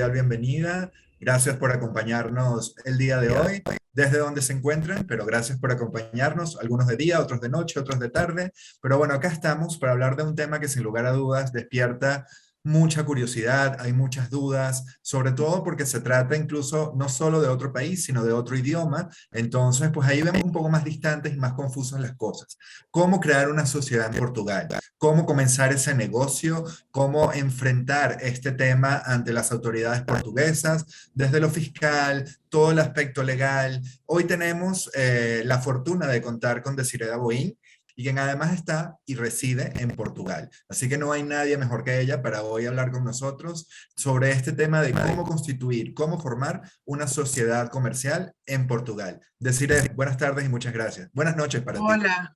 cordial bienvenida. Gracias por acompañarnos el día de hoy, desde donde se encuentren, pero gracias por acompañarnos, algunos de día, otros de noche, otros de tarde. Pero bueno, acá estamos para hablar de un tema que sin lugar a dudas despierta mucha curiosidad, hay muchas dudas, sobre todo porque se trata incluso no solo de otro país, sino de otro idioma. Entonces, pues ahí vemos un poco más distantes y más confusas las cosas. ¿Cómo crear una sociedad en Portugal? ¿Cómo comenzar ese negocio? ¿Cómo enfrentar este tema ante las autoridades portuguesas? Desde lo fiscal, todo el aspecto legal. Hoy tenemos la fortuna de contar con Desiree Boín, y quien además está y reside en Portugal. Así que no hay nadie mejor que ella para hoy hablar con nosotros sobre este tema de cómo constituir, cómo formar una sociedad comercial en Portugal. Desiree, buenas tardes y muchas gracias. Buenas noches para ti. Hola,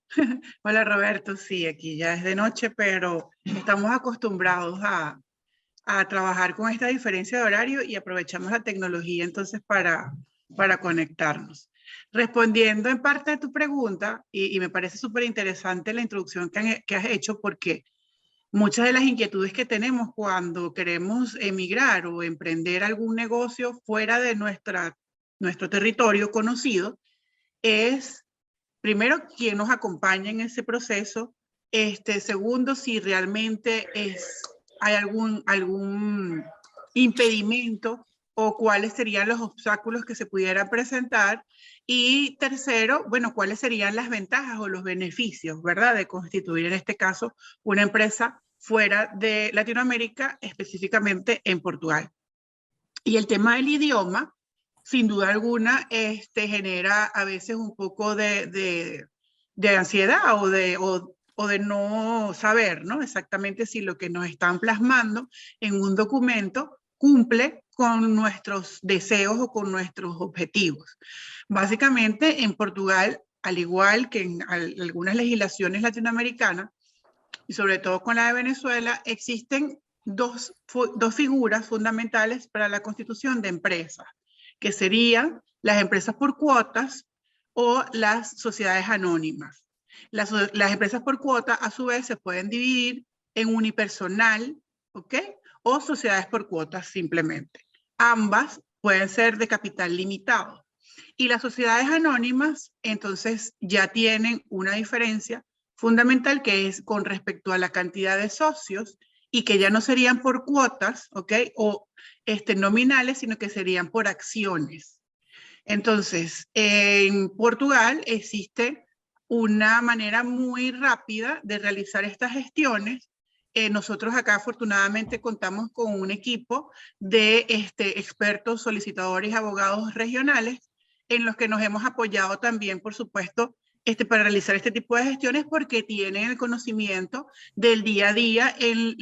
hola Roberto, sí, aquí ya es de noche, pero estamos acostumbrados a trabajar con esta diferencia de horario y aprovechamos la tecnología entonces para conectarnos. Respondiendo en parte a tu pregunta, y me parece súper interesante la introducción que has hecho, porque muchas de las inquietudes que tenemos cuando queremos emigrar o emprender algún negocio fuera de nuestro territorio conocido es primero, quién nos acompaña en ese proceso. Segundo, si realmente hay algún impedimento o cuáles serían los obstáculos que se pudieran presentar. Y tercero, bueno, cuáles serían las ventajas o los beneficios, ¿verdad? De constituir en este caso una empresa fuera de Latinoamérica, específicamente en Portugal. Y el tema del idioma, sin duda alguna, genera a veces un poco de ansiedad o de no saber, ¿no? Exactamente si lo que nos están plasmando en un documento cumple con nuestros deseos o con nuestros objetivos. Básicamente, en Portugal, al igual que en algunas legislaciones latinoamericanas, y sobre todo con la de Venezuela, existen dos figuras fundamentales para la constitución de empresas, que serían las empresas por cuotas o las sociedades anónimas. Las empresas por cuota, a su vez, se pueden dividir en unipersonal, ¿ok? O sociedades por cuotas simplemente. Ambas pueden ser de capital limitado. Y las sociedades anónimas, entonces, ya tienen una diferencia fundamental que es con respecto a la cantidad de socios y que ya no serían por cuotas, ¿ok? O nominales, sino que serían por acciones. Entonces, en Portugal existe una manera muy rápida de realizar estas gestiones. Nosotros acá afortunadamente contamos con un equipo de expertos, solicitadores y abogados regionales en los que nos hemos apoyado también, por supuesto, para realizar este tipo de gestiones porque tienen el conocimiento del día a día en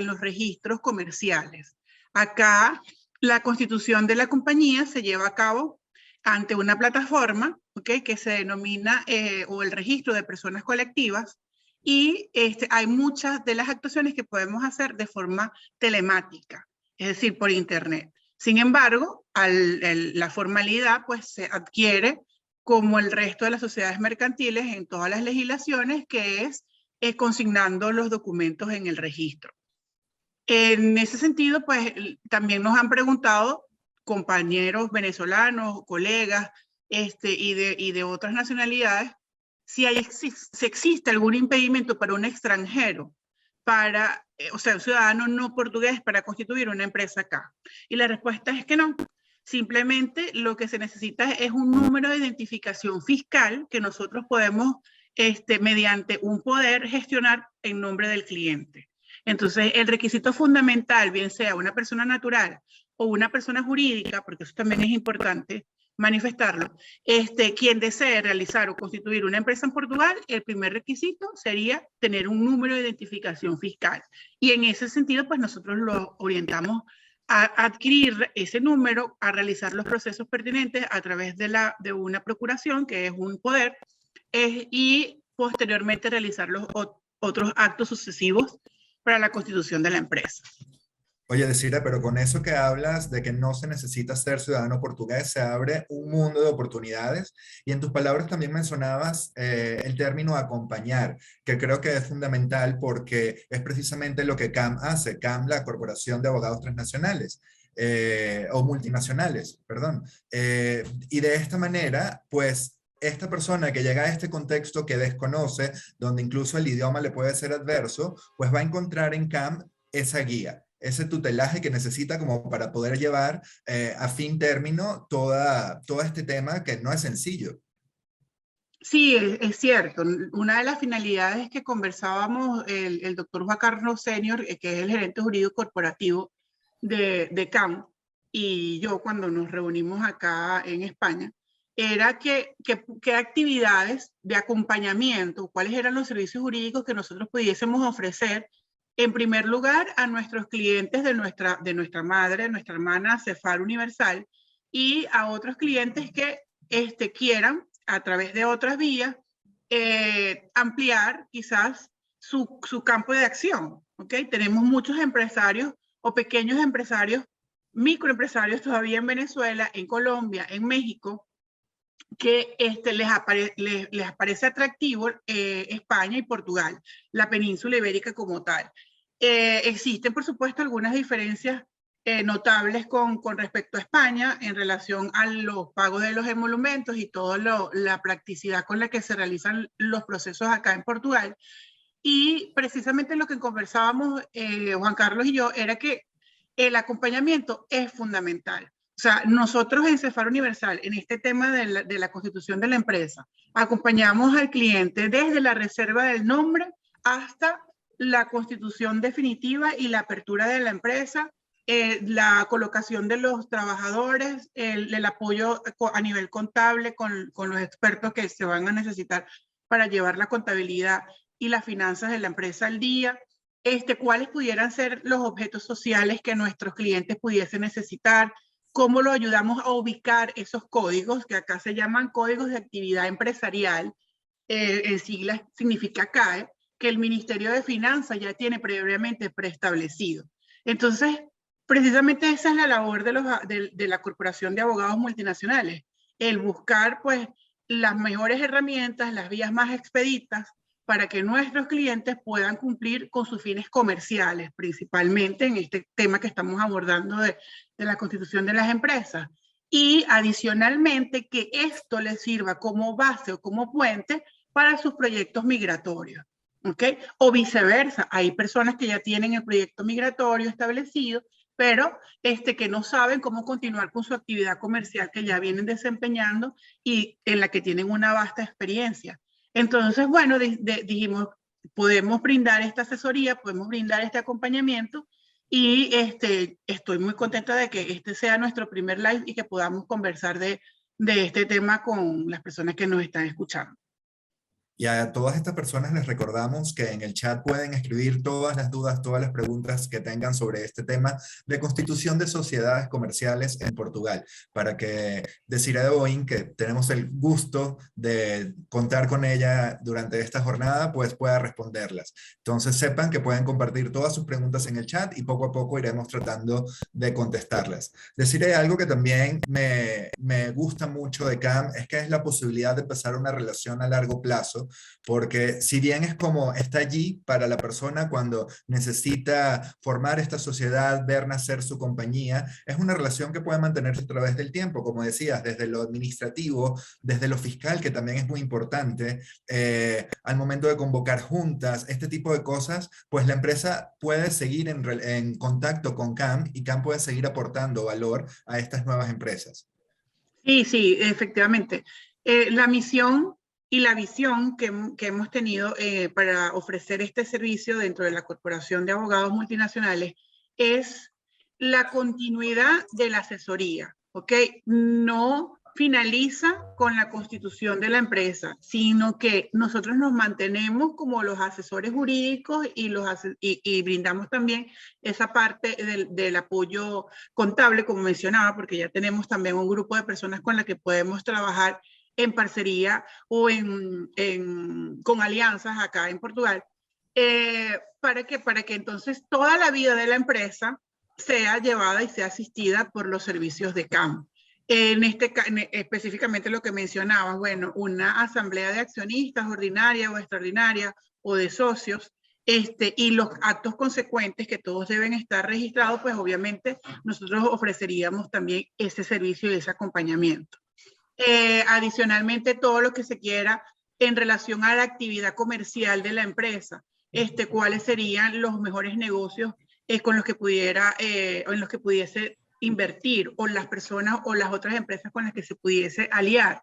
los registros comerciales. Acá la constitución de la compañía se lleva a cabo ante una plataforma, ¿okay? Que se denomina o el registro de personas colectivas, y hay muchas de las actuaciones que podemos hacer de forma telemática, es decir, por internet. Sin embargo, la formalidad pues se adquiere como el resto de las sociedades mercantiles en todas las legislaciones, que es consignando los documentos en el registro. En ese sentido, pues también nos han preguntado compañeros venezolanos, colegas y de otras nacionalidades, si existe algún impedimento para un extranjero, o sea, un ciudadano no portugués para constituir una empresa acá. Y la respuesta es que no. Simplemente lo que se necesita es un número de identificación fiscal que nosotros podemos, mediante un poder, gestionar en nombre del cliente. Entonces, el requisito fundamental, bien sea una persona natural o una persona jurídica, porque eso también es importante manifestarlo, quien desee realizar o constituir una empresa en Portugal, el primer requisito sería tener un número de identificación fiscal. Y en ese sentido, pues nosotros lo orientamos a adquirir ese número, a realizar los procesos pertinentes a través de una procuración, que es un poder, y posteriormente realizar los otros actos sucesivos para la constitución de la empresa. Oye, Desira, pero con eso que hablas de que no se necesita ser ciudadano portugués, se abre un mundo de oportunidades. Y en tus palabras también mencionabas el término acompañar, que creo que es fundamental porque es precisamente lo que CAM hace, CAM, la Corporación de Abogados Transnacionales. o multinacionales, perdón. Y de esta manera, pues esta persona que llega a este contexto que desconoce, donde incluso el idioma le puede ser adverso, pues va a encontrar en CAM esa guía, ese tutelaje que necesita como para poder llevar a fin término todo este tema que no es sencillo. Sí, es cierto. Una de las finalidades que conversábamos el doctor Juan Carlos Senior, que es el gerente jurídico corporativo de CAM, y yo cuando nos reunimos acá en España, era que actividades de acompañamiento, cuáles eran los servicios jurídicos que nosotros pudiésemos ofrecer, en primer lugar, a nuestros clientes de nuestra madre, nuestra hermana Cefar Universal, y a otros clientes que quieran, a través de otras vías, ampliar quizás su campo de acción. ¿Okay? Tenemos muchos empresarios o pequeños empresarios, microempresarios todavía en Venezuela, en Colombia, en México, que les parece atractivo España y Portugal, la península ibérica como tal. Existen, por supuesto, algunas diferencias notables con respecto a España en relación a los pagos de los emolumentos y toda la practicidad con la que se realizan los procesos acá en Portugal. Y precisamente lo que conversábamos Juan Carlos y yo era que el acompañamiento es fundamental. O sea, nosotros en Cefar Universal, en este tema de la constitución de la empresa, acompañamos al cliente desde la reserva del nombre hasta la constitución definitiva y la apertura de la empresa, la colocación de los trabajadores, el apoyo a nivel contable con los expertos que se van a necesitar para llevar la contabilidad y las finanzas de la empresa al día, cuáles pudieran ser los objetos sociales que nuestros clientes pudiesen necesitar, cómo lo ayudamos a ubicar esos códigos, que acá se llaman códigos de actividad empresarial, en siglas significa CAE, que el Ministerio de Finanzas ya tiene previamente preestablecido. Entonces, precisamente esa es la labor de la Corporación de Abogados Multinacionales, el buscar pues las mejores herramientas, las vías más expeditas, para que nuestros clientes puedan cumplir con sus fines comerciales, principalmente en este tema que estamos abordando de la constitución de las empresas. Y adicionalmente que esto les sirva como base o como puente para sus proyectos migratorios. ¿Okay? O viceversa, hay personas que ya tienen el proyecto migratorio establecido, pero que no saben cómo continuar con su actividad comercial que ya vienen desempeñando y en la que tienen una vasta experiencia. Entonces, bueno, dijimos, podemos brindar esta asesoría, podemos brindar este acompañamiento y estoy muy contenta de que este sea nuestro primer live y que podamos conversar de este tema con las personas que nos están escuchando. Y a todas estas personas les recordamos que en el chat pueden escribir todas las dudas, todas las preguntas que tengan sobre este tema de constitución de sociedades comerciales en Portugal, para que Desiree de Boín, que tenemos el gusto de contar con ella durante esta jornada, pues pueda responderlas. Entonces sepan que pueden compartir todas sus preguntas en el chat y poco a poco iremos tratando de contestarlas. Desiree, algo que también me gusta mucho de CAM es que es la posibilidad de empezar una relación a largo plazo, porque si bien es como está allí para la persona cuando necesita formar esta sociedad, ver nacer su compañía, es una relación que puede mantenerse a través del tiempo, como decías, desde lo administrativo, desde lo fiscal, que también es muy importante, al momento de convocar juntas, este tipo de cosas, pues la empresa puede seguir en contacto con CAM y CAM puede seguir aportando valor a estas nuevas empresas. Sí, sí, efectivamente. La misión y la visión que hemos tenido para ofrecer este servicio dentro de la Corporación de Abogados Multinacionales es la continuidad de la asesoría, ¿ok? No finaliza con la constitución de la empresa, sino que nosotros nos mantenemos como los asesores jurídicos y brindamos también esa parte del apoyo contable, como mencionaba, porque ya tenemos también un grupo de personas con las que podemos trabajar en parcería o con alianzas acá en Portugal, para que entonces toda la vida de la empresa sea llevada y sea asistida por los servicios de CAM. Específicamente lo que mencionabas, bueno, una asamblea de accionistas ordinaria o extraordinaria o de socios, y los actos consecuentes que todos deben estar registrados, pues obviamente nosotros ofreceríamos también ese servicio y ese acompañamiento. Adicionalmente, todo lo que se quiera en relación a la actividad comercial de la empresa, cuáles serían los mejores negocios con los que pudiera, en los que pudiese invertir, o las personas o las otras empresas con las que se pudiese aliar.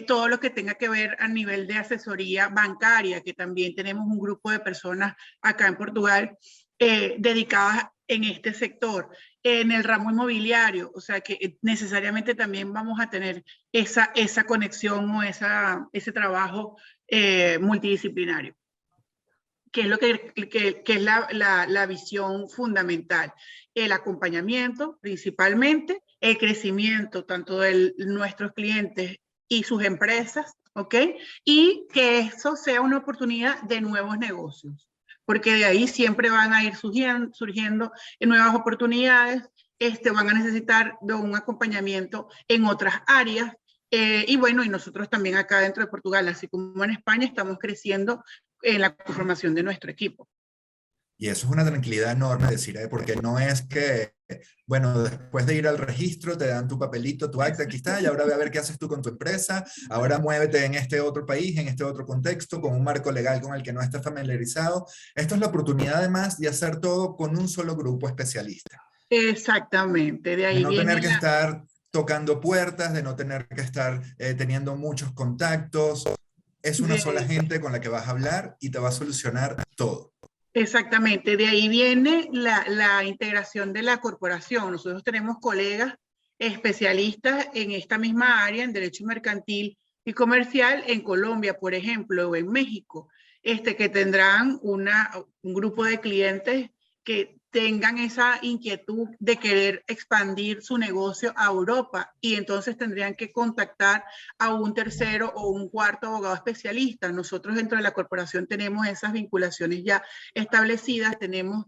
Todo lo que tenga que ver a nivel de asesoría bancaria, que también tenemos un grupo de personas acá en Portugal dedicadas en este sector, en el ramo inmobiliario, o sea que necesariamente también vamos a tener esa conexión o ese trabajo multidisciplinario, que es lo que es la visión fundamental. El acompañamiento principalmente, el crecimiento tanto de nuestros clientes y sus empresas, ¿ok? Y que eso sea una oportunidad de nuevos negocios, porque de ahí siempre van a ir surgiendo nuevas oportunidades, van a necesitar de un acompañamiento en otras áreas, y bueno, y nosotros también acá dentro de Portugal, así como en España, estamos creciendo en la conformación de nuestro equipo. Y eso es una tranquilidad enorme decir, porque no es que, bueno, después de ir al registro te dan tu papelito, tu acta, aquí está, y ahora ve a ver qué haces tú con tu empresa, ahora muévete en este otro país, en este otro contexto, con un marco legal con el que no estás familiarizado. Esto es la oportunidad además de hacer todo con un solo grupo especialista. Exactamente, de ahí De no viene tener que estar tocando puertas, de no tener que estar teniendo muchos contactos. Es una sola gente con la que vas a hablar y te va a solucionar todo. Exactamente, de ahí viene la integración de la corporación. Nosotros tenemos colegas especialistas en esta misma área, en derecho mercantil y comercial, en Colombia, por ejemplo, o en México, que tendrán un grupo de clientes que tengan esa inquietud de querer expandir su negocio a Europa, y entonces tendrían que contactar a un tercero o un cuarto abogado especialista. Nosotros dentro de la corporación tenemos esas vinculaciones ya establecidas, tenemos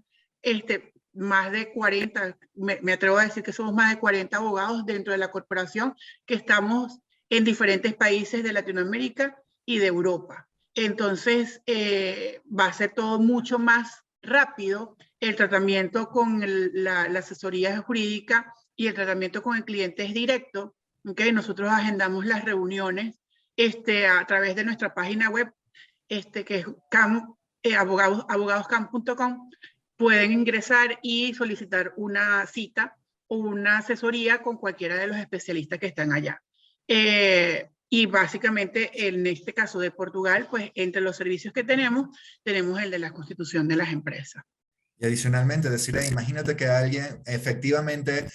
más de 40, me atrevo a decir que somos más de 40 abogados dentro de la corporación, que estamos en diferentes países de Latinoamérica y de Europa. Entonces, va a ser todo mucho más rápido, el tratamiento con la asesoría jurídica y el tratamiento con el cliente es directo. ¿Okay? Nosotros agendamos las reuniones a través de nuestra página web, que es abogadoscam.com. Pueden ingresar y solicitar una cita o una asesoría con cualquiera de los especialistas que están allá. Y básicamente, en este caso de Portugal, pues entre los servicios que tenemos el de la constitución de las empresas. Y adicionalmente decir, imagínate que alguien efectivamente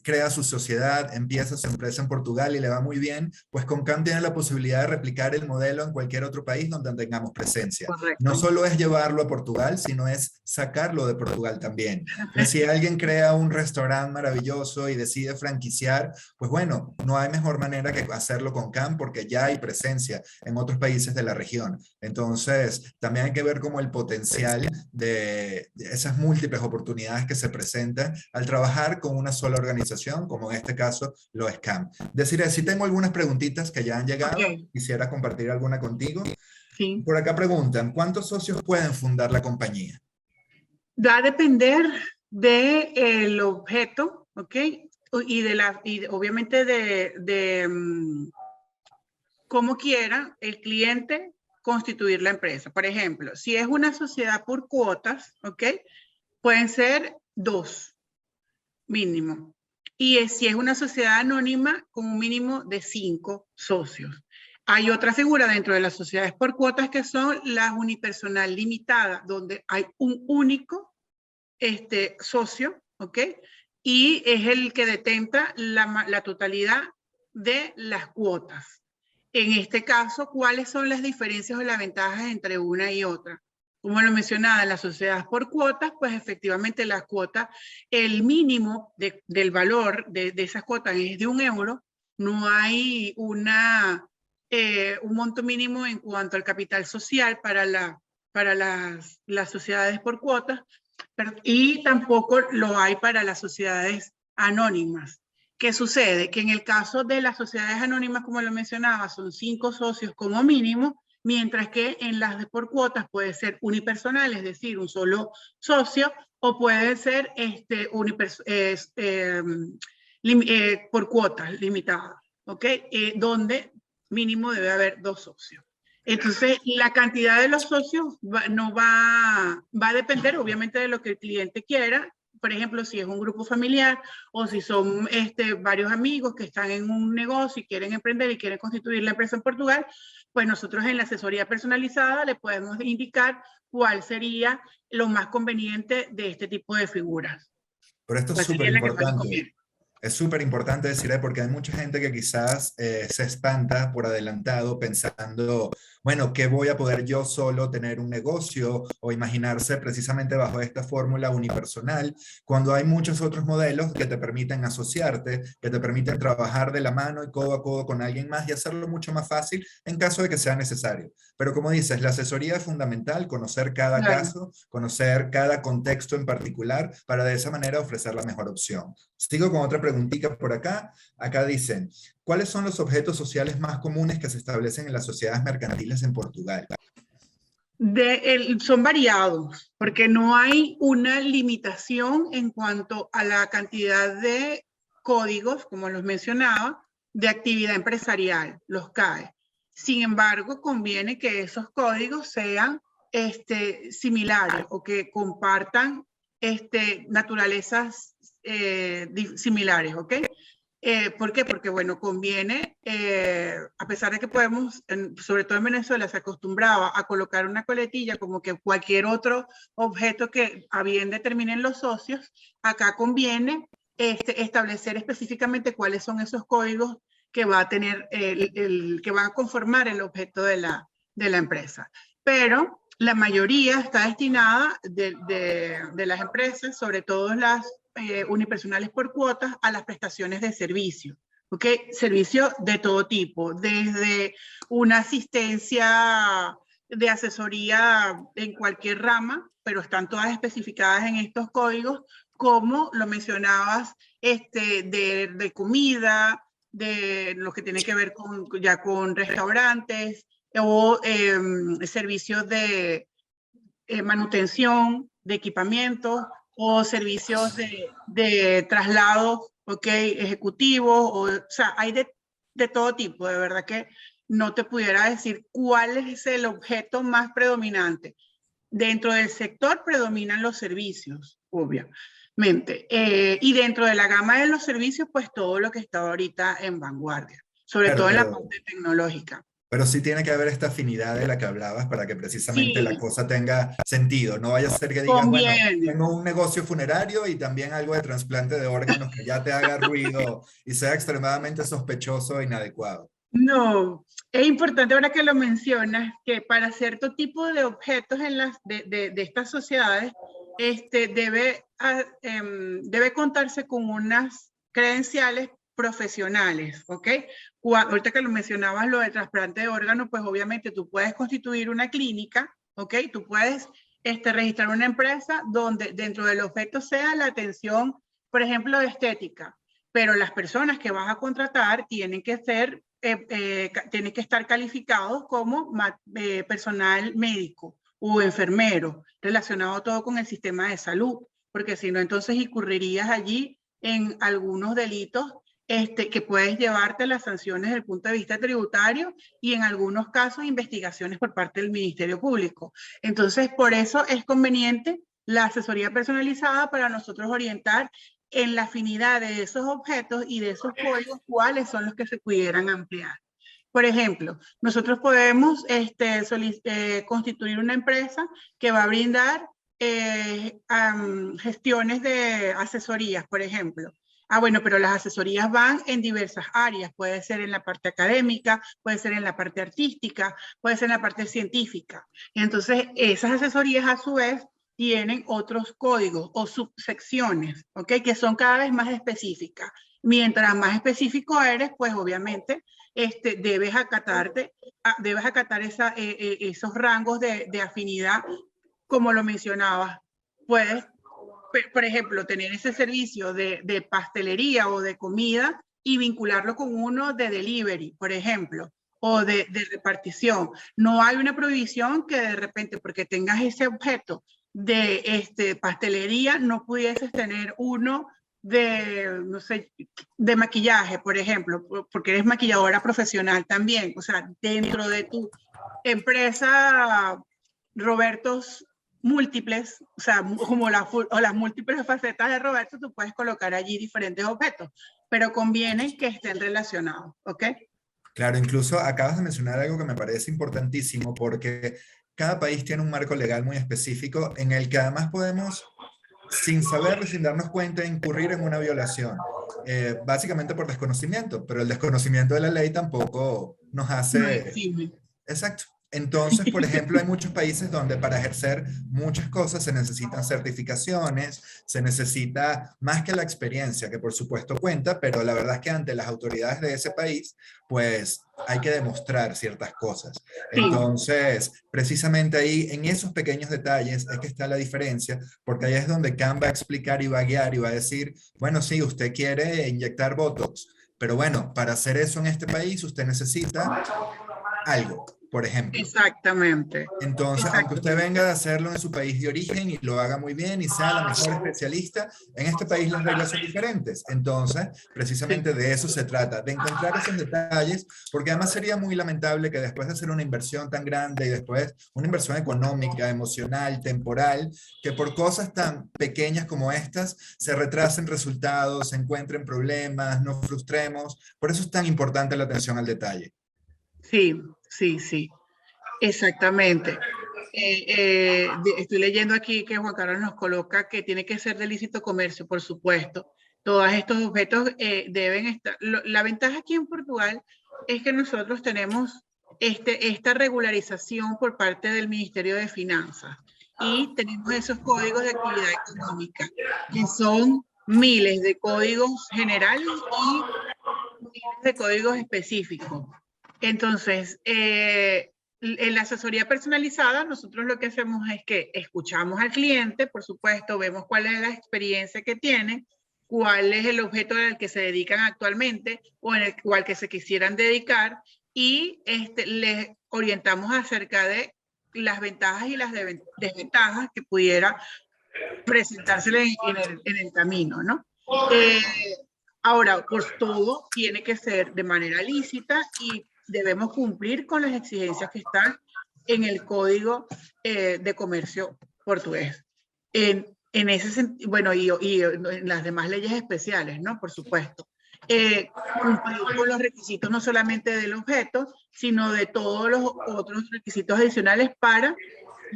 crea su sociedad, empieza su empresa en Portugal y le va muy bien, pues con CAM tiene la posibilidad de replicar el modelo en cualquier otro país donde tengamos presencia. Correcto. No solo es llevarlo a Portugal, sino es sacarlo de Portugal también. Entonces, si alguien crea un restaurante maravilloso y decide franquiciar, pues bueno, no hay mejor manera que hacerlo con CAM porque ya hay presencia en otros países de la región. Entonces, también hay que ver como el potencial de esas múltiples oportunidades que se presentan al trabajar con una sola organización, como en este caso lo es CAM. Deciré, si tengo algunas preguntitas que ya han llegado, quisiera compartir alguna contigo. Sí. Por acá preguntan, ¿cuántos socios pueden fundar la compañía? Va a depender del objeto, ¿ok? Y obviamente de cómo quiera el cliente constituir la empresa. Por ejemplo, si es una sociedad por cuotas, ¿ok? Pueden ser 2 mínimo. Y si es una sociedad anónima, con un mínimo de 5 socios. Hay otra figura dentro de las sociedades por cuotas que son las unipersonal limitadas, donde hay un único socio, ¿ok? Y es el que detenta la totalidad de las cuotas. En este caso, ¿cuáles son las diferencias o las ventajas entre una y otra? Como lo mencionaba, en las sociedades por cuotas, pues efectivamente la cuota, el mínimo del valor de esas cuotas es de €1. No hay un monto mínimo en cuanto al capital social para las sociedades por cuotas, y tampoco lo hay para las sociedades anónimas. ¿Qué sucede? Que en el caso de las sociedades anónimas, como lo mencionaba, son 5 socios como mínimo, mientras que en las de por cuotas puede ser unipersonal, es decir, un solo socio, o puede ser por cuotas limitadas, ¿ok? Donde mínimo debe haber 2 socios. Entonces, la cantidad de los socios va a depender obviamente de lo que el cliente quiera. Por ejemplo, si es un grupo familiar o si son varios amigos que están en un negocio y quieren emprender y quieren constituir la empresa en Portugal, pues nosotros en la asesoría personalizada le podemos indicar cuál sería lo más conveniente de este tipo de figuras. Pero esto es ¿Cuál súper sería la que más les importante. conviene? Es súper importante decir, porque hay mucha gente que quizás se espanta por adelantado pensando, bueno, ¿qué voy a poder yo solo tener un negocio o imaginarse precisamente bajo esta fórmula unipersonal, cuando hay muchos otros modelos que te permiten asociarte, que te permiten trabajar de la mano y codo a codo con alguien más y hacerlo mucho más fácil en caso de que sea necesario. Pero como dices, la asesoría es fundamental, conocer cada Claro. caso, conocer cada contexto en particular para de esa manera ofrecer la mejor opción. Sigo con otra preguntita por acá. Acá dicen, ¿cuáles son los objetos sociales más comunes que se establecen en las sociedades mercantiles en Portugal? Son variados, porque no hay una limitación en cuanto a la cantidad de códigos, como los mencionaba, de actividad empresarial, los CAE. Sin embargo, conviene que esos códigos sean similares o que compartan naturalezas similares, ¿ok? ¿Por qué? Porque, bueno, conviene, a pesar de que podemos, sobre todo en Venezuela, se acostumbraba a colocar una coletilla como que cualquier otro objeto que a bien determinen los socios, acá conviene establecer específicamente cuáles son esos códigos que va a tener, que van a conformar el objeto de la empresa. Pero la mayoría está destinada de las empresas, sobre todo las unipersonales por cuotas, a las prestaciones de servicio. ¿Ok? Servicios de todo tipo, desde una asistencia de asesoría en cualquier rama, pero están todas especificadas en estos códigos, como lo mencionabas, de comida, de lo que tiene que ver ya con restaurantes o servicios de manutención de equipamientos o servicios de traslado, ¿ok? Ejecutivos, o sea, hay de todo tipo, de verdad que no te pudiera decir cuál es el objeto más predominante. Dentro del sector predominan los servicios, obviamente, y dentro de la gama de los servicios, pues todo lo que está ahorita en vanguardia, sobre Claro, todo en la parte tecnológica. pero sí tiene que haber esta afinidad de la que hablabas para que precisamente la Sí, cosa tenga sentido. No vaya a ser que digas, bueno, conviene. tengo un negocio funerario y también algo de trasplante de órganos que ya te haga ruido y sea extremadamente sospechoso e inadecuado. No, es importante ahora que lo mencionas, que para cierto tipo de objetos de estas sociedades, debe contarse con unas credenciales profesionales, ¿ok? Ahorita que lo mencionabas, lo de trasplante de órganos, pues obviamente tú puedes constituir una clínica, ¿ok? Tú puedes registrar una empresa donde dentro del objeto sea la atención, por ejemplo, de estética, pero las personas que vas a contratar tienen que estar calificados como personal médico o enfermero, relacionado todo con el sistema de salud, porque si no, entonces incurrirías allí en algunos delitos que puedes llevarte las sanciones desde el punto de vista tributario y en algunos casos investigaciones por parte del Ministerio Público. Entonces, por eso es conveniente la asesoría personalizada para nosotros orientar en la afinidad de esos objetos y de esos códigos, cuáles son los que se pudieran ampliar. Por ejemplo, nosotros podemos constituir una empresa que va a brindar gestiones de asesorías, por ejemplo. Bueno, pero las asesorías van en diversas áreas. Puede ser en la parte académica, puede ser en la parte artística, puede ser en la parte científica. Entonces, esas asesorías a su vez tienen otros códigos o subsecciones, ¿ok? Que son cada vez más específicas. Mientras más específico eres, pues obviamente debes acatar esos rangos de afinidad, como lo mencionabas. Puedes, por ejemplo, tener ese servicio de pastelería o de comida y vincularlo con uno de delivery, por ejemplo, o de repartición. No hay una prohibición que de repente, porque tengas ese objeto de pastelería, no pudieses tener uno de, no sé, de maquillaje, por ejemplo, porque eres maquilladora profesional también. O sea, dentro de tu empresa, Robertos múltiples, o sea, como las múltiples facetas de Roberto, tú puedes colocar allí diferentes objetos, pero conviene que estén relacionados, ¿ok? Claro, incluso acabas de mencionar algo que me parece importantísimo porque cada país tiene un marco legal muy específico en el que además podemos, sin saberlo, sin darnos cuenta, incurrir en una violación, básicamente por desconocimiento, pero el desconocimiento de la ley tampoco nos No hace. exime. Exacto. Entonces, por ejemplo, hay muchos países donde para ejercer muchas cosas se necesitan certificaciones, se necesita más que la experiencia, que por supuesto cuenta, pero la verdad es que ante las autoridades de ese país, pues hay que demostrar ciertas cosas. Sí, Entonces, precisamente ahí, en esos pequeños detalles, es que está la diferencia, porque ahí es donde Khan va a explicar y va a guiar y va a decir, bueno, sí, usted quiere inyectar Botox, pero bueno, para hacer eso en este país, usted necesita algo, por ejemplo. exactamente, Entonces, aunque usted exactamente. venga de hacerlo en su país de origen y lo haga muy bien y sea la mejor especialista, en este país las reglas son diferentes. Entonces, Sí, precisamente de eso se trata, de encontrar esos detalles, porque además sería muy lamentable que después de hacer una inversión tan grande y después una inversión económica, emocional, temporal, que por cosas tan pequeñas como estas se retrasen resultados, se encuentren problemas, nos frustremos. Por eso es tan importante la atención al detalle. sí, sí, sí, exactamente. Estoy leyendo aquí que Juan Carlos nos coloca que tiene que ser de lícito comercio, por supuesto. Todos estos objetos deben estar. La ventaja aquí en Portugal es que nosotros tenemos esta regularización por parte del Ministerio de Finanzas y tenemos esos códigos de actividad económica, que son miles de códigos generales y miles de códigos específicos. Entonces, en la asesoría personalizada, nosotros lo que hacemos es que escuchamos al cliente, por supuesto, vemos cuál es la experiencia que tiene, cuál es el objeto al que se dedican actualmente o en el cual que se quisieran dedicar y les orientamos acerca de las ventajas y las desventajas que pudiera presentársele en el camino, ¿no? Eh, Ahora, pues todo tiene que ser de manera lícita y debemos cumplir con las exigencias que están en el Código de Comercio portugués. En ese sentido, bueno, y en las demás leyes especiales, ¿no? Por supuesto. Cumplir con los requisitos no solamente del objeto, sino de todos los otros requisitos adicionales para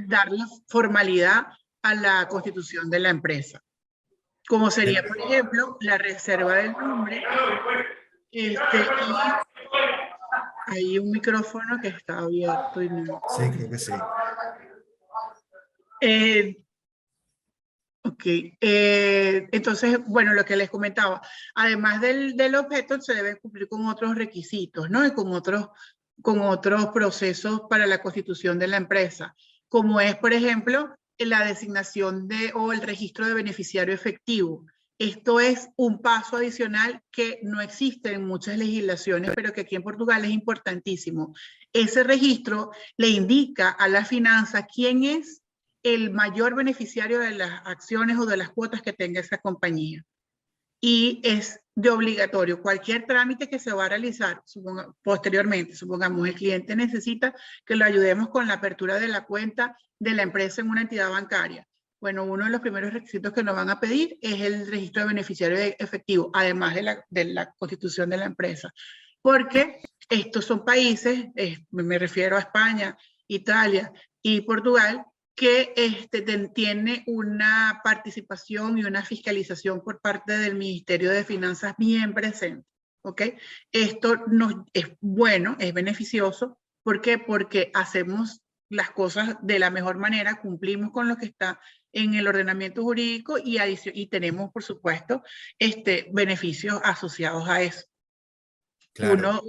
darle formalidad a la constitución de la empresa, como sería, por ejemplo, la reserva del nombre, y hay un micrófono que está abierto y no. Sí, creo que sí. Eh, ok, entonces, bueno, lo que les comentaba, además del objeto, se debe cumplir con otros requisitos, ¿no? Y con otros procesos para la constitución de la empresa, como es, por ejemplo, la designación o el registro de beneficiario efectivo. Esto es un paso adicional que no existe en muchas legislaciones, pero que aquí en Portugal es importantísimo. Ese registro le indica a la finanza quién es el mayor beneficiario de las acciones o de las cuotas que tenga esa compañía. Y es de obligatorio. Cualquier trámite que se va a realizar posteriormente, supongamos el cliente necesita que lo ayudemos con la apertura de la cuenta de la empresa en una entidad bancaria. Bueno, uno de los primeros requisitos que nos van a pedir es el registro de beneficiario efectivo, además de la constitución de la empresa. Porque estos son países, me refiero a España, Italia y Portugal, que tiene una participación y una fiscalización por parte del Ministerio de Finanzas bien presente. ¿Ok? Esto es bueno, es beneficioso. ¿Por qué? Porque hacemos las cosas de la mejor manera, cumplimos con lo que está en el ordenamiento jurídico y tenemos, por supuesto, beneficios asociados a eso. Claro. Uno,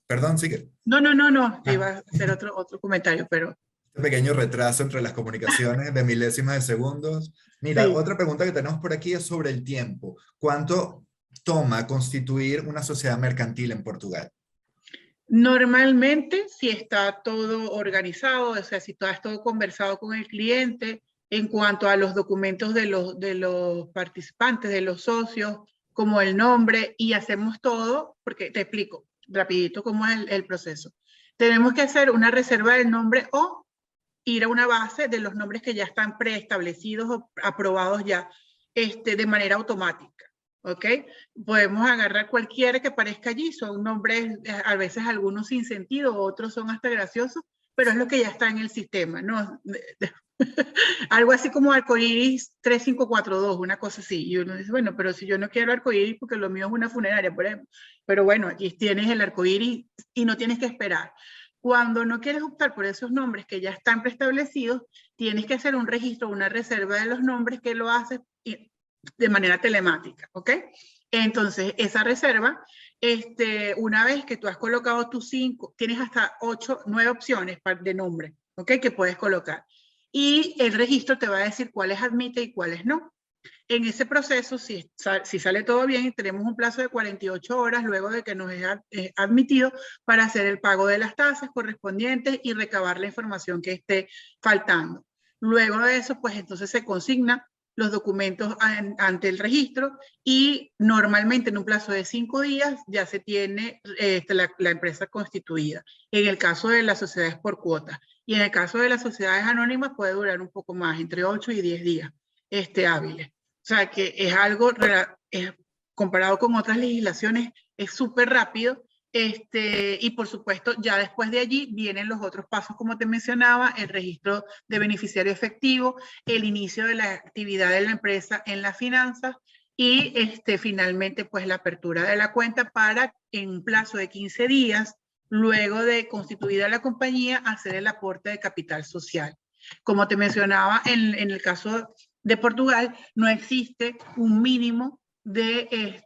Perdón, sigue. no, te iba Ah, a hacer otro comentario, pero este pequeño retraso entre las comunicaciones de milésimas de segundos. Mira, sí. otra pregunta que tenemos por aquí es sobre el tiempo. ¿Cuánto toma constituir una sociedad mercantil en Portugal? Normalmente, si está todo organizado, o sea, si está todo conversado con el cliente en cuanto a los documentos de los participantes, de los socios, como el nombre, y hacemos todo, porque te explico rapidito cómo es el proceso. Tenemos que hacer una reserva del nombre o ir a una base de los nombres que ya están preestablecidos o aprobados ya de manera automática. ¿Ok? Podemos agarrar cualquiera que aparezca allí, son nombres, a veces algunos sin sentido, otros son hasta graciosos, pero es lo que ya está en el sistema, ¿no? Algo así como arcoiris 3542, una cosa así. Y uno dice, bueno, pero si yo no quiero arcoiris porque lo mío es una funeraria, por ejemplo. Pero bueno, aquí tienes el arcoiris y no tienes que esperar. Cuando no quieres optar por esos nombres que ya están preestablecidos, tienes que hacer un registro, una reserva de los nombres que lo haces de manera telemática, ¿ok? Entonces, esa reserva, una vez que tú has colocado tus 5, tienes hasta 8, 9 opciones de nombre, ¿ok? Que puedes colocar. Y el registro te va a decir cuáles admite y cuáles no. En ese proceso, si sale todo bien, tenemos un plazo de 48 horas luego de que nos es admitido para hacer el pago de las tasas correspondientes y recabar la información que esté faltando. Luego de eso, pues entonces se consigna los documentos ante el registro y normalmente en un plazo de 5 días ya se tiene la empresa constituida. En el caso de las sociedades por cuotas y en el caso de las sociedades anónimas puede durar un poco más, entre 8 y 10 días hábiles. O sea, que es algo, comparado con otras legislaciones, es súper rápido. Y por supuesto, ya después de allí vienen los otros pasos, como te mencionaba, el registro de beneficiario efectivo, el inicio de la actividad de la empresa en las finanzas y finalmente pues la apertura de la cuenta para en un plazo de 15 días, luego de constituida la compañía, hacer el aporte de capital social. Como te mencionaba, en el caso de Portugal no existe un mínimo de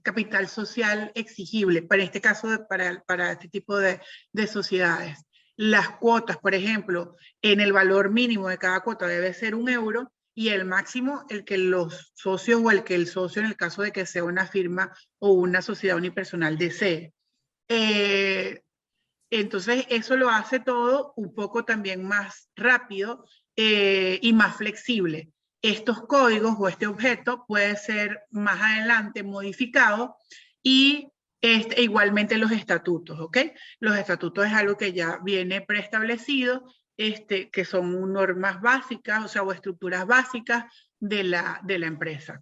capital social exigible, para este caso, para este tipo de sociedades. Las cuotas, por ejemplo, en el valor mínimo de cada cuota debe ser €1 y el máximo el que los socios o el que el socio, en el caso de que sea una firma o una sociedad unipersonal, desee. Entonces, eso lo hace todo un poco también más rápido y más flexible. Estos códigos o este objeto puede ser más adelante modificado y igualmente los estatutos, ¿ok? Los estatutos es algo que ya viene preestablecido, que son normas básicas, o sea, o estructuras básicas de la empresa.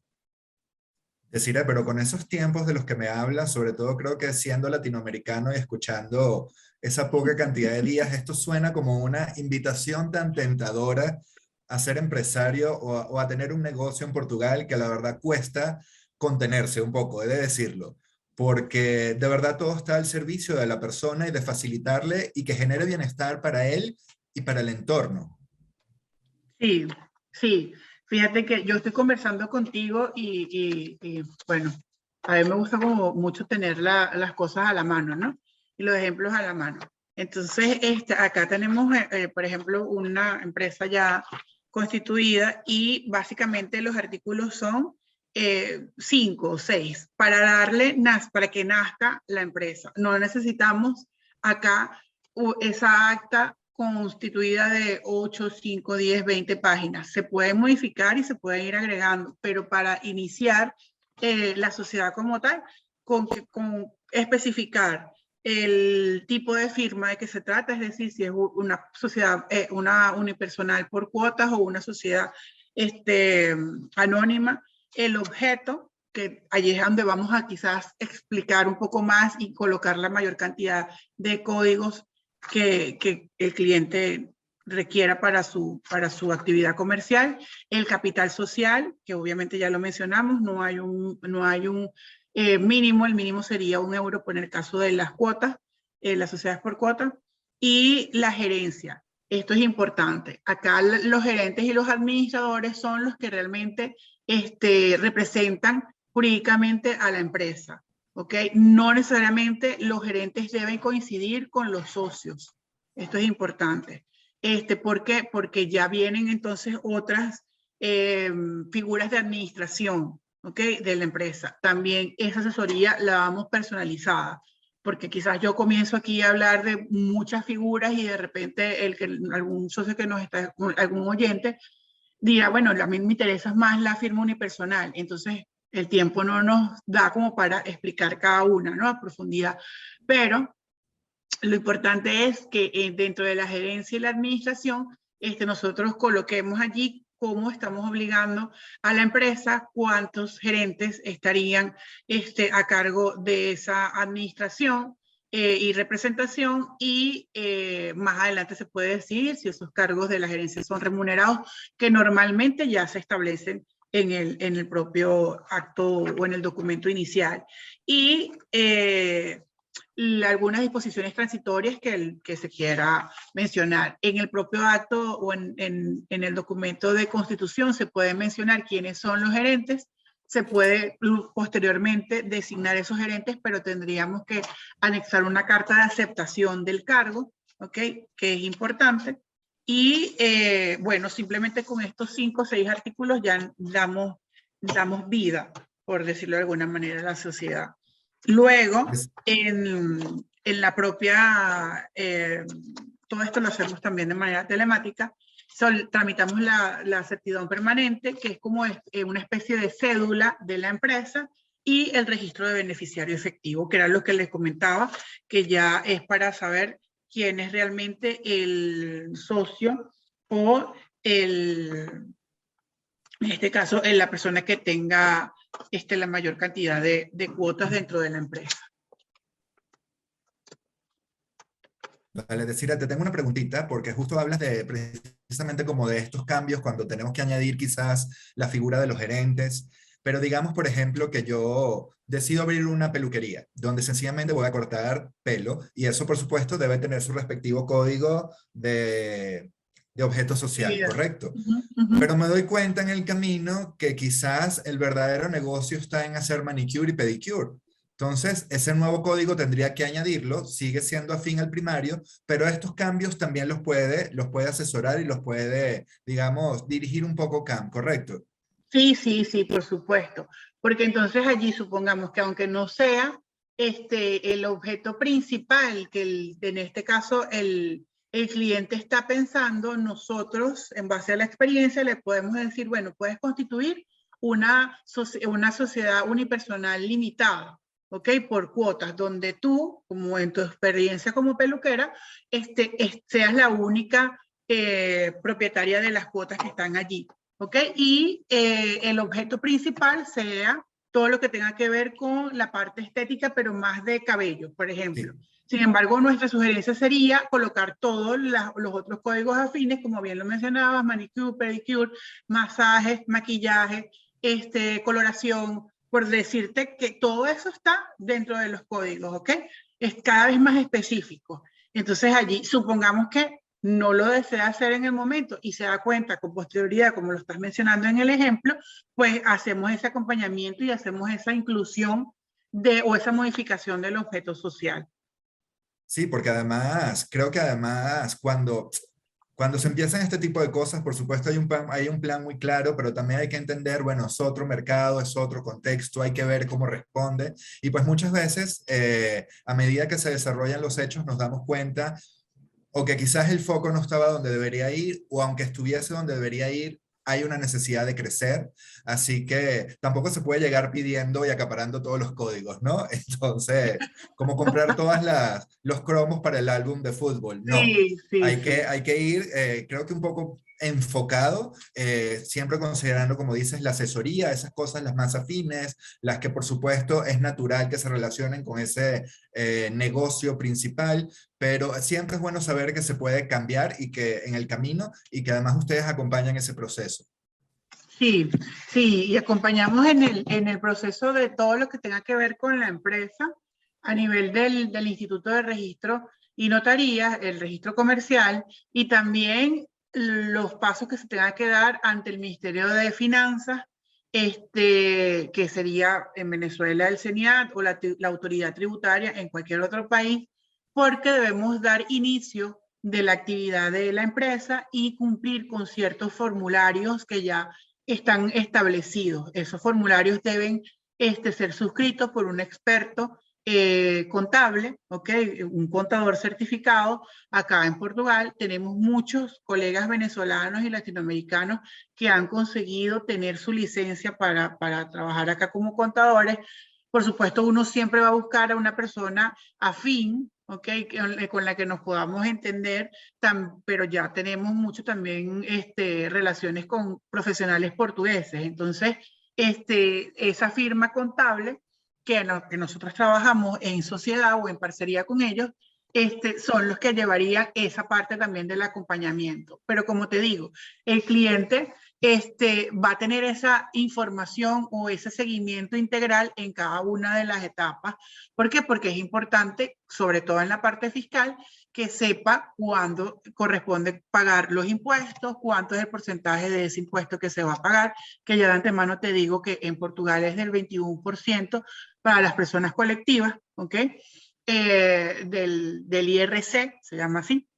Desiree, pero con esos tiempos de los que me hablas, sobre todo creo que siendo latinoamericano y escuchando esa poca cantidad de días, esto suena como una invitación tan tentadora a ser empresario o a tener un negocio en Portugal que la verdad cuesta contenerse un poco, he de decirlo, porque de verdad todo está al servicio de la persona y de facilitarle y que genere bienestar para él y para el entorno. Sí, sí. Fíjate que yo estoy conversando contigo y bueno, a mí me gusta como mucho tener las cosas a la mano, ¿no? Y los ejemplos a la mano. Entonces, acá tenemos, por ejemplo, una empresa ya constituida y básicamente los artículos son 5 o 6 para para que nazca la empresa. No necesitamos acá esa acta constituida de 8, 5, 10, 20 páginas. Se puede modificar y se puede ir agregando, pero para iniciar la sociedad como tal, con especificar el tipo de firma de que se trata, es decir, si es una sociedad, una unipersonal por cuotas o una sociedad anónima, el objeto, que allí es donde vamos a quizás explicar un poco más y colocar la mayor cantidad de códigos que el cliente requiera para su actividad comercial, el capital social, que obviamente ya lo mencionamos, no hay un mínimo, el mínimo sería €1 por el caso de las cuotas, las sociedades por cuotas, y la gerencia. Esto es importante. Acá los gerentes y los administradores son los que realmente representan jurídicamente a la empresa. ¿Ok? No necesariamente los gerentes deben coincidir con los socios. Esto es importante. ¿Por qué? Porque ya vienen entonces otras figuras de administración, ¿ok? De la empresa. También esa asesoría la vamos personalizada. porque quizás yo comienzo aquí a hablar de muchas figuras y de repente algún socio que nos está, algún oyente, dirá, bueno, a mí me interesa más la firma unipersonal. Entonces, el tiempo no nos da como para explicar cada una, ¿no? A profundidad. Pero lo importante es que dentro de la gerencia y la administración, nosotros coloquemos allí cómo estamos obligando a la empresa, cuántos gerentes estarían a cargo de esa administración y representación, y más adelante se puede decir si esos cargos de la gerencia son remunerados, que normalmente ya se establecen en el propio acto o en el documento inicial. Y algunas disposiciones transitorias que se quiera mencionar. En el propio acto o en el documento de constitución se puede mencionar quiénes son los gerentes, se puede posteriormente designar esos gerentes, pero tendríamos que anexar una carta de aceptación del cargo, ¿ok? Que es importante. Y bueno, simplemente con estos 5 o 6 artículos ya damos vida, por decirlo de alguna manera, a la sociedad. Luego, en la propia, todo esto lo hacemos también de manera telemática, tramitamos la certidumbre permanente, que es como una especie de cédula de la empresa, y el registro de beneficiario efectivo, que era lo que les comentaba, que ya es para saber quién es realmente el socio o en este caso, la persona que tenga la mayor cantidad de cuotas dentro de la empresa. Vale, Desira, te tengo una preguntita, porque justo hablas de precisamente como de estos cambios cuando tenemos que añadir quizás la figura de los gerentes, pero digamos, por ejemplo, que yo decido abrir una peluquería, donde sencillamente voy a cortar pelo, y eso, por supuesto, debe tener su respectivo código de objeto social, ¿correcto? Pero me doy cuenta en el camino que quizás el verdadero negocio está en hacer manicure y pedicure. Entonces, ese nuevo código tendría que añadirlo, sigue siendo afín al primario, pero estos cambios también los puede asesorar y los puede, digamos, dirigir un poco CAM, ¿correcto? Sí, sí, sí, por supuesto. Porque entonces allí supongamos que aunque no sea el objeto principal que en este caso el cliente está pensando, nosotros en base a la experiencia le podemos decir, bueno, puedes constituir una sociedad unipersonal limitada, ¿ok? Por cuotas, donde tú, como en tu experiencia como peluquera, seas la única propietaria de las cuotas que están allí, ¿ok? Y el objeto principal sea todo lo que tenga que ver con la parte estética, pero más de cabello, por ejemplo. Sí. Sin embargo, nuestra sugerencia sería colocar todos los otros códigos afines, como bien lo mencionabas, manicure, pedicure, masajes, maquillaje, coloración, por decirte que todo eso está dentro de los códigos, ¿ok? Es cada vez más específico. Entonces allí, supongamos que no lo desea hacer en el momento y se da cuenta con posterioridad, como lo estás mencionando en el ejemplo, pues hacemos ese acompañamiento y hacemos esa inclusión o esa modificación del objeto social. Sí, porque además, creo que además cuando se empiezan este tipo de cosas, por supuesto hay un plan muy claro, pero también hay que entender, bueno, es otro mercado, es otro contexto, hay que ver cómo responde. Y pues muchas veces, a medida que se desarrollan los hechos, nos damos cuenta o que quizás el foco no estaba donde debería ir, o aunque estuviese donde debería ir, hay una necesidad de crecer, así que tampoco se puede llegar pidiendo y acaparando todos los códigos, ¿no? Entonces, como comprar los cromos para el álbum de fútbol, no. Sí, sí, sí. Hay que ir, creo que un poco enfocado, siempre considerando, como dices, la asesoría, esas cosas las más afines, las que por supuesto es natural que se relacionen con ese negocio principal, pero siempre es bueno saber que se puede cambiar y que en el camino y que además ustedes acompañan ese proceso. Sí, sí, y acompañamos en el proceso de todo lo que tenga que ver con la empresa a nivel del Instituto de Registro y Notarías, el registro comercial, y también los pasos que se tengan que dar ante el Ministerio de Finanzas, que sería en Venezuela el CENIAT o la autoridad tributaria en cualquier otro país, porque debemos dar inicio de la actividad de la empresa y cumplir con ciertos formularios que ya están establecidos. Esos formularios deben ser suscritos por un experto contable, ¿ok? Un contador certificado. Acá en Portugal tenemos muchos colegas venezolanos y latinoamericanos que han conseguido tener su licencia para trabajar acá como contadores. Por supuesto, uno siempre va a buscar a una persona afín, ¿ok? Con la que nos podamos entender, pero ya tenemos mucho también relaciones con profesionales portugueses. Entonces, esa firma contable que nosotros trabajamos en sociedad o en parcería con ellos, son los que llevarían esa parte también del acompañamiento. Pero como te digo, el cliente va a tener esa información o ese seguimiento integral en cada una de las etapas. ¿Por qué? Porque es importante, sobre todo en la parte fiscal, que sepa cuándo corresponde pagar los impuestos, cuánto es el porcentaje de ese impuesto que se va a pagar, que ya de antemano te digo que en Portugal es del 21% para las personas colectivas, ¿ok? Del IRC, se llama así.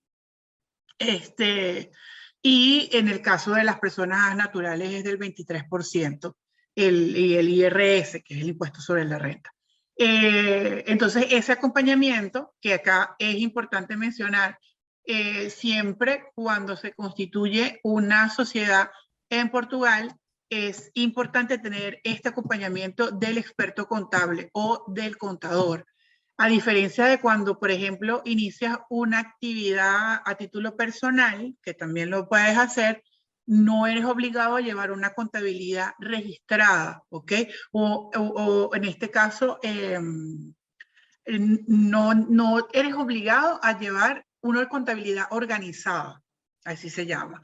Y en el caso de las personas naturales es del 23%, y el IRS, que es el impuesto sobre la renta. Entonces, ese acompañamiento, que acá es importante mencionar, siempre cuando se constituye una sociedad en Portugal, es importante tener este acompañamiento del experto contable o del contador. A diferencia de cuando, por ejemplo, inicias una actividad a título personal, que también lo puedes hacer, no eres obligado a llevar una contabilidad registrada, ¿ok? O en este caso, no eres obligado a llevar una contabilidad organizada, así se llama.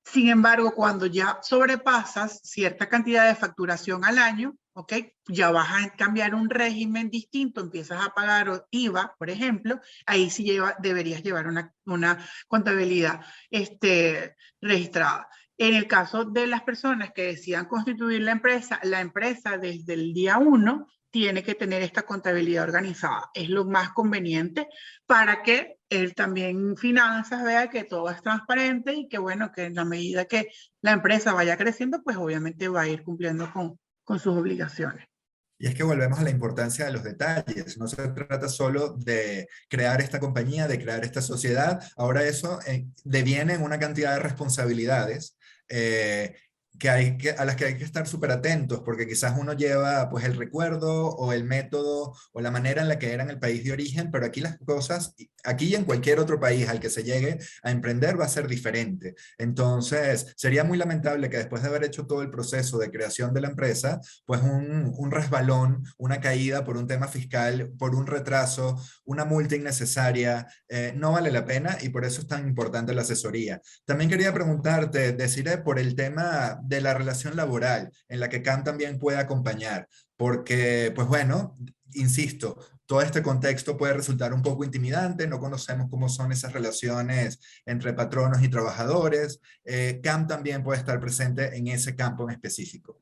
Sin embargo, cuando ya sobrepasas cierta cantidad de facturación al año, ¿ok? Ya vas a cambiar un régimen distinto, empiezas a pagar IVA, por ejemplo, ahí sí deberías llevar una contabilidad registrada. En el caso de las personas que decidan constituir la empresa desde el día 1 tiene que tener esta contabilidad organizada. Es lo más conveniente para que él también finanzas vea que todo es transparente y que bueno, que en la medida que la empresa vaya creciendo, pues obviamente va a ir cumpliendo con sus obligaciones. Y es que volvemos a la importancia de los detalles. No se trata solo de crear esta compañía, de crear esta sociedad. Ahora eso deviene en una cantidad de responsabilidades a las que hay que estar súper atentos, porque quizás uno lleva pues el recuerdo o el método o la manera en la que era en el país de origen, pero aquí las cosas, aquí y en cualquier otro país al que se llegue a emprender va a ser diferente. Entonces, sería muy lamentable que después de haber hecho todo el proceso de creación de la empresa, pues un resbalón, una caída por un tema fiscal, por un retraso, una multa innecesaria, no vale la pena y por eso es tan importante la asesoría. También quería preguntarte, Desiree, por el tema de la relación laboral en la que CAM también puede acompañar, porque, pues bueno, insisto, todo este contexto puede resultar un poco intimidante, no conocemos cómo son esas relaciones entre patronos y trabajadores. CAM también puede estar presente en ese campo en específico.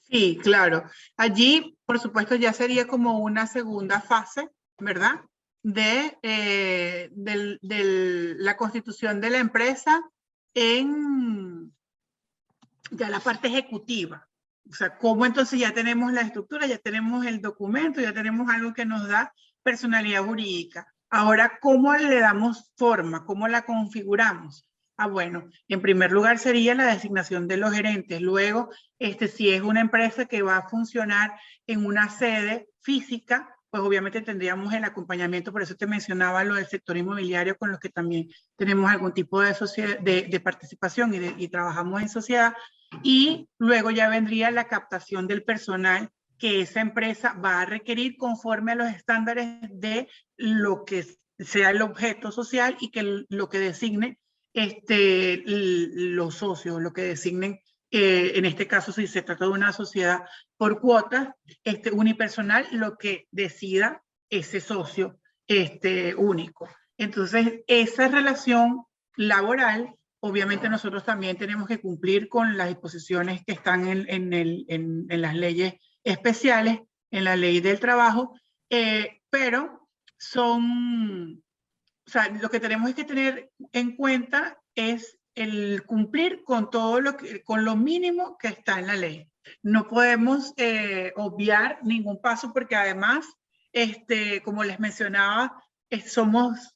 Sí, claro. Allí, por supuesto, ya sería como una segunda fase, ¿verdad? De la constitución de la empresa en ya la parte ejecutiva. O sea, cómo entonces ya tenemos la estructura, ya tenemos el documento, ya tenemos algo que nos da personalidad jurídica. Ahora, ¿cómo le damos forma? ¿Cómo la configuramos? Ah, bueno, en primer lugar sería la designación de los gerentes. Luego, si es una empresa que va a funcionar en una sede física, pues obviamente tendríamos el acompañamiento, por eso te mencionaba lo del sector inmobiliario con los que también tenemos algún tipo de participación y trabajamos en sociedad. Y luego ya vendría la captación del personal que esa empresa va a requerir conforme a los estándares de lo que sea el objeto social y que lo que designe los socios, lo que designen, en este caso si se trata de una sociedad por cuotas, unipersonal, lo que decida ese socio único. Entonces, esa relación laboral, obviamente nosotros también tenemos que cumplir con las disposiciones que están en las leyes especiales, en la ley del trabajo, pero son, o sea, lo que tenemos que tener en cuenta es el cumplir con todo con lo mínimo que está en la ley. No podemos obviar ningún paso porque además como les mencionaba, somos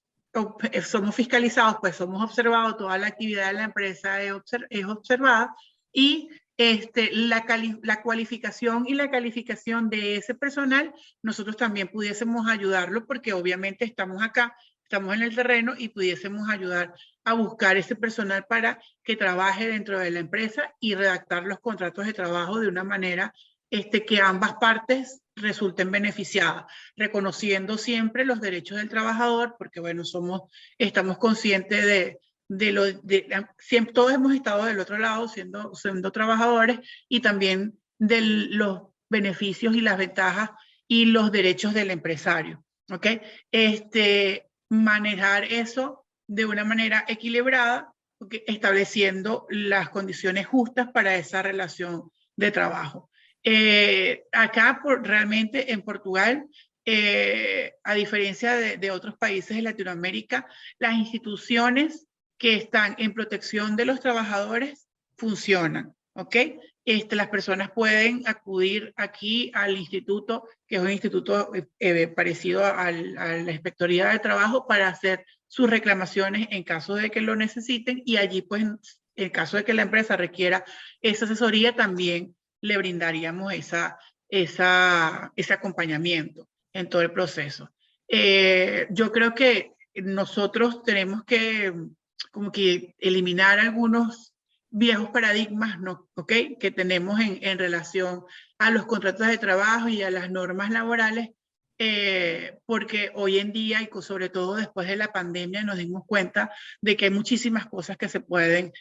fiscalizados, pues somos observados, toda la actividad de la empresa es observada y la cualificación y la calificación de ese personal, nosotros también pudiésemos ayudarlo porque obviamente estamos acá, estamos en el terreno y pudiésemos ayudar a buscar ese personal para que trabaje dentro de la empresa y redactar los contratos de trabajo de una manera que ambas partes resulten beneficiadas, reconociendo siempre los derechos del trabajador, porque bueno, estamos conscientes siempre, todos hemos estado del otro lado siendo trabajadores y también de los beneficios y las ventajas y los derechos del empresario, ¿ok? Manejar eso de una manera equilibrada, ¿okay? Estableciendo las condiciones justas para esa relación de trabajo. Acá realmente en Portugal, a diferencia de otros países de Latinoamérica, las instituciones que están en protección de los trabajadores funcionan, ¿ok? Las personas pueden acudir aquí al instituto, que es un instituto parecido a la Inspectoría de Trabajo, para hacer sus reclamaciones en caso de que lo necesiten, y allí, pues, en caso de que la empresa requiera esa asesoría, también le brindaríamos ese acompañamiento en todo el proceso. Yo creo que nosotros tenemos que como que eliminar algunos viejos paradigmas, ¿no? ¿Okay? Que tenemos en relación a los contratos de trabajo y a las normas laborales, porque hoy en día y sobre todo después de la pandemia nos dimos cuenta de que hay muchísimas cosas que se pueden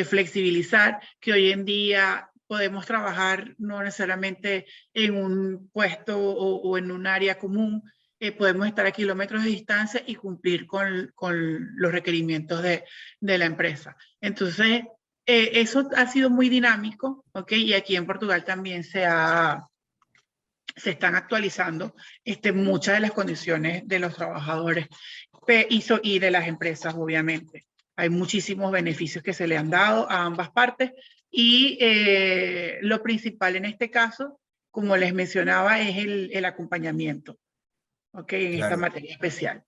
flexibilizar, que hoy en día podemos trabajar no necesariamente en un puesto o en un área común, podemos estar a kilómetros de distancia y cumplir con los requerimientos de la empresa. Entonces, eso ha sido muy dinámico, ¿ok? Y aquí en Portugal también se están actualizando muchas de las condiciones de los trabajadores y de las empresas, obviamente. Hay muchísimos beneficios que se le han dado a ambas partes y lo principal en este caso, como les mencionaba, es el acompañamiento, ¿ok? En esta Claro. materia especial.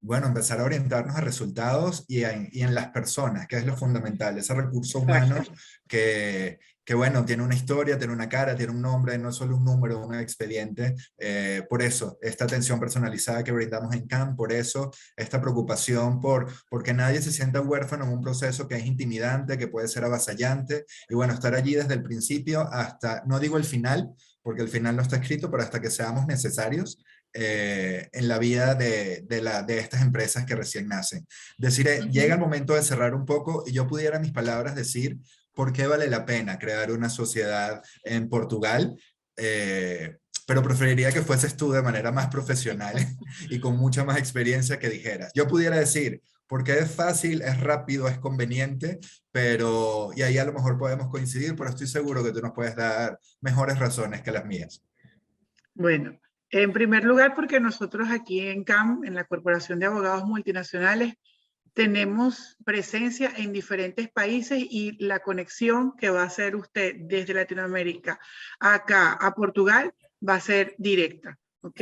Bueno, empezar a orientarnos a resultados y en las personas, que es lo fundamental, ese recurso humano Exacto. que, bueno, tiene una historia, tiene una cara, tiene un nombre, no es solo un número, un expediente. Por eso, esta atención personalizada que brindamos en CAM, por eso, esta preocupación porque nadie se sienta huérfano en un proceso que es intimidante, que puede ser avasallante, y bueno, estar allí desde el principio hasta, no digo el final, porque el final no está escrito, pero hasta que seamos necesarios en la vida de estas empresas que recién nacen. Decir, llega el momento de cerrar un poco y yo pudiera, en mis palabras, decir por qué vale la pena crear una sociedad en Portugal, pero preferiría que fueses tú de manera más profesional y con mucha más experiencia que dijeras. Yo pudiera decir, porque es fácil, es rápido, es conveniente, pero, y ahí a lo mejor podemos coincidir, pero estoy seguro que tú nos puedes dar mejores razones que las mías. Bueno, en primer lugar, porque nosotros aquí en CAM, en la Corporación de Abogados Multinacionales, tenemos presencia en diferentes países y la conexión que va a hacer usted desde Latinoamérica acá a Portugal va a ser directa, ¿ok?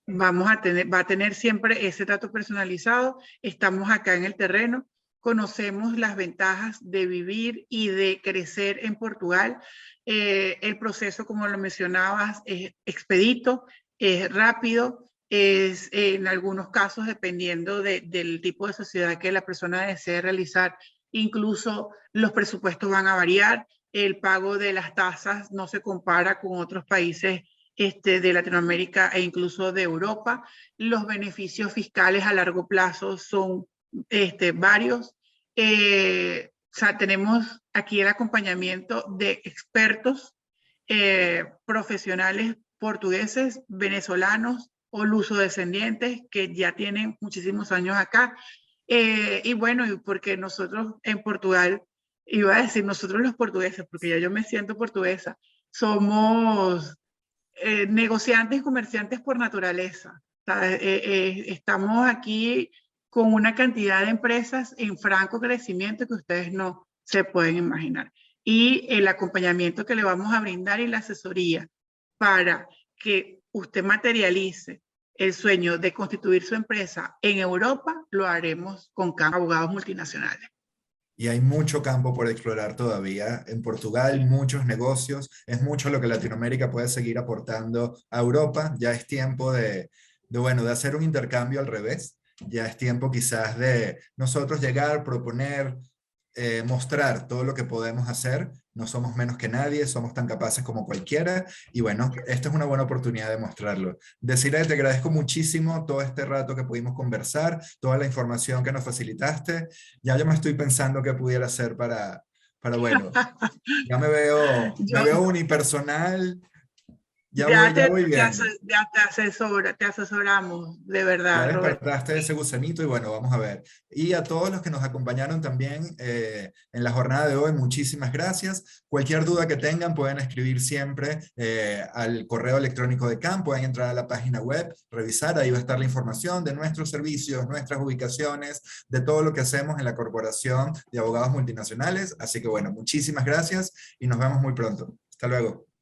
Va a tener siempre ese trato personalizado. Estamos acá en el terreno, conocemos las ventajas de vivir y de crecer en Portugal. El proceso, como lo mencionabas, es expedito, es rápido, es en algunos casos, dependiendo del tipo de sociedad que la persona desee realizar, incluso los presupuestos van a variar, el pago de las tasas no se compara con otros países de Latinoamérica e incluso de Europa, los beneficios fiscales a largo plazo son varios. O sea, tenemos aquí el acompañamiento de expertos profesionales portugueses, venezolanos o lusodescendientes que ya tienen muchísimos años acá. Y bueno, porque nosotros en Portugal, iba a decir nosotros los portugueses, porque ya yo me siento portuguesa, somos negociantes y comerciantes por naturaleza. O sea, estamos aquí con una cantidad de empresas en franco crecimiento que ustedes no se pueden imaginar. Y el acompañamiento que le vamos a brindar y la asesoría para que usted materialice el sueño de constituir su empresa en Europa, lo haremos con abogados multinacionales. Y hay mucho campo por explorar todavía. En Portugal, muchos negocios, es mucho lo que Latinoamérica puede seguir aportando a Europa. Ya es tiempo bueno, de hacer un intercambio al revés. Ya es tiempo quizás de nosotros llegar, proponer, mostrar todo lo que podemos hacer. No somos menos que nadie, somos tan capaces como cualquiera. Y bueno, esta es una buena oportunidad de mostrarlo. Desiree, te agradezco muchísimo todo este rato que pudimos conversar, toda la información que nos facilitaste. Ya yo me estoy pensando qué pudiera hacer bueno, ya me Yo, veo unipersonal, ya ya te, voy te, viendo. te asesoramos, de Ya verdad, Roberto. despertaste ese gusanito y bueno, vamos a ver. Y a todos los que nos acompañaron también en la jornada de hoy, muchísimas gracias. Cualquier duda que tengan pueden escribir siempre al correo electrónico de CAM, pueden entrar a la página web, revisar, ahí va a estar la información de nuestros servicios, nuestras ubicaciones, de todo lo que hacemos en la Corporación de Abogados Multinacionales. Así que bueno, muchísimas gracias y nos vemos muy pronto. Hasta luego.